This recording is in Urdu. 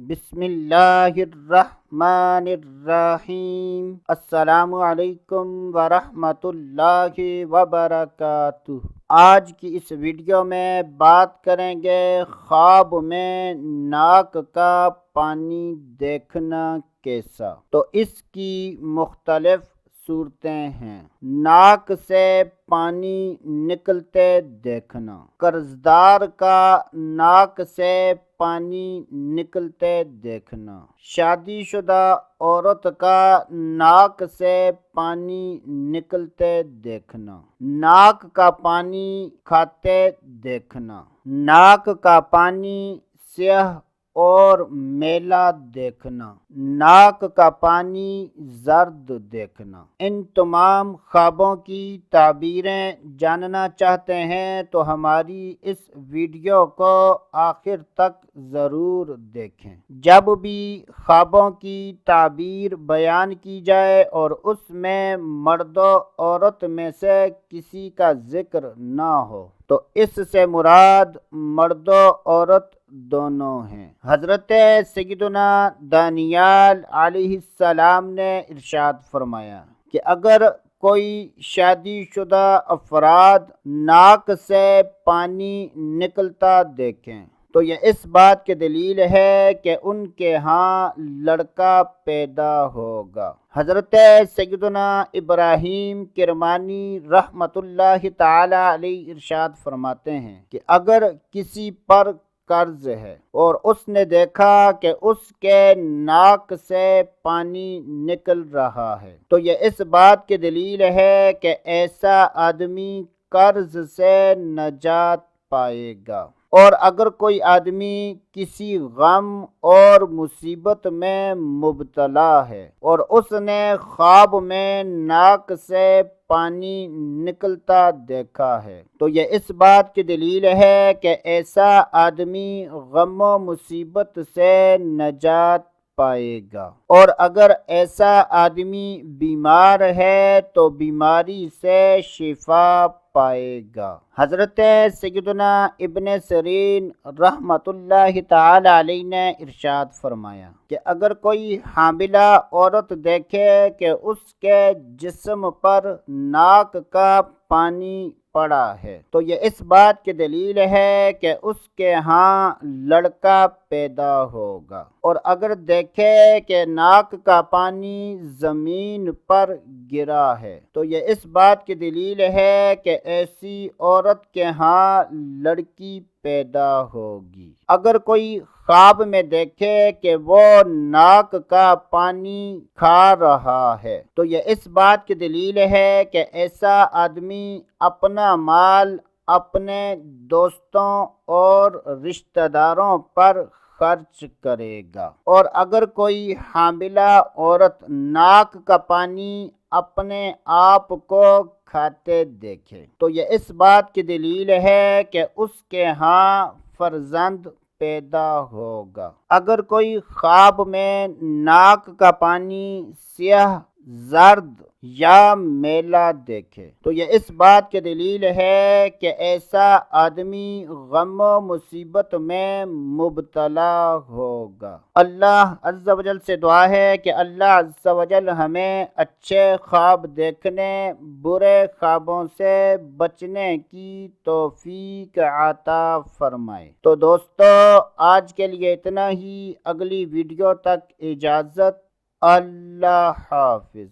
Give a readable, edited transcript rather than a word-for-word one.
بسم اللہ الرحمن الرحیم۔ السلام علیکم ورحمۃ اللہ وبرکاتہ۔ آج کی اس ویڈیو میں بات کریں گے خواب میں ناک کا پانی دیکھنا کیسا۔ تو اس کی مختلف صورتیں ہیں۔ ناک سے پانی نکلتے دیکھنا، قرضدار کا ناک سے پانی نکلتے دیکھنا، شادی شدہ عورت کا ناک سے پانی نکلتے دیکھنا، ناک کا پانی کھاتے دیکھنا، ناک کا پانی سیاہ اور میلا دیکھنا، ناک کا پانی زرد دیکھنا۔ ان تمام خوابوں کی تعبیریں جاننا چاہتے ہیں تو ہماری اس ویڈیو کو آخر تک ضرور دیکھیں۔ جب بھی خوابوں کی تعبیر بیان کی جائے اور اس میں مرد و عورت میں سے کسی کا ذکر نہ ہو تو اس سے مراد مرد و عورت دونوں ہیں۔ حضرت سیدنا دانیال علیہ السلام نے ارشاد فرمایا کہ اگر کوئی شادی شدہ افراد ناک سے پانی نکلتا دیکھیں تو یہ اس بات کی دلیل ہے کہ ان کے ہاں لڑکا پیدا ہوگا۔ حضرت سیدنا ابراہیم کرمانی رحمۃ اللہ تعالی علیہ ارشاد فرماتے ہیں کہ اگر کسی پر قرض ہے اور اس نے دیکھا کہ اس کے ناک سے پانی نکل رہا ہے تو یہ اس بات کی دلیل ہے کہ ایسا آدمی قرض سے نجات پائے گا۔ اور اگر کوئی آدمی کسی غم اور مصیبت میں مبتلا ہے اور اس نے خواب میں ناک سے پانی نکلتا دیکھا ہے تو یہ اس بات کی دلیل ہے کہ ایسا آدمی غم و مصیبت سے نجات پائے گا۔ اور اگر ایسا آدمی بیمار ہے تو بیماری سے شفا پائے گا۔ حضرت سیدنا ابن سیرین رحمۃ اللہ تعالی علیہ نے ارشاد فرمایا کہ اگر کوئی حاملہ عورت دیکھے کہ اس کے جسم پر ناک کا پانی پڑا ہے تو یہ اس بات کی دلیل ہے کہ اس کے ہاں لڑکا پیدا ہوگا۔ اور اگر دیکھے کہ ناک کا پانی زمین پر گرا ہے تو یہ اس بات کی دلیل ہے کہ ایسی عورت کے ہاں لڑکی پیدا ہوگی۔ اگر کوئی خواب میں دیکھے کہ وہ ناک کا پانی کھا رہا ہے تو یہ اس بات کی دلیل ہے کہ ایسا آدمی اپنا مال اپنے دوستوں اور رشتہ داروں پر خرچ کرے گا۔ اور اگر کوئی حاملہ عورت ناک کا پانی اپنے آپ کو کھاتے دیکھے تو یہ اس بات کی دلیل ہے کہ اس کے ہاں فرزند پیدا ہوگا۔ اگر کوئی خواب میں ناک کا پانی سیاہ، زرد یا میلا دیکھے تو یہ اس بات کی دلیل ہے کہ ایسا آدمی غم و مصیبت میں مبتلا ہوگا۔ اللہ عز و جل سے دعا ہے کہ اللہ عز و جل ہمیں اچھے خواب دیکھنے، برے خوابوں سے بچنے کی توفیق عطا فرمائے۔ تو دوستو آج کے لیے اتنا ہی، اگلی ویڈیو تک اجازت، اللہ حافظ۔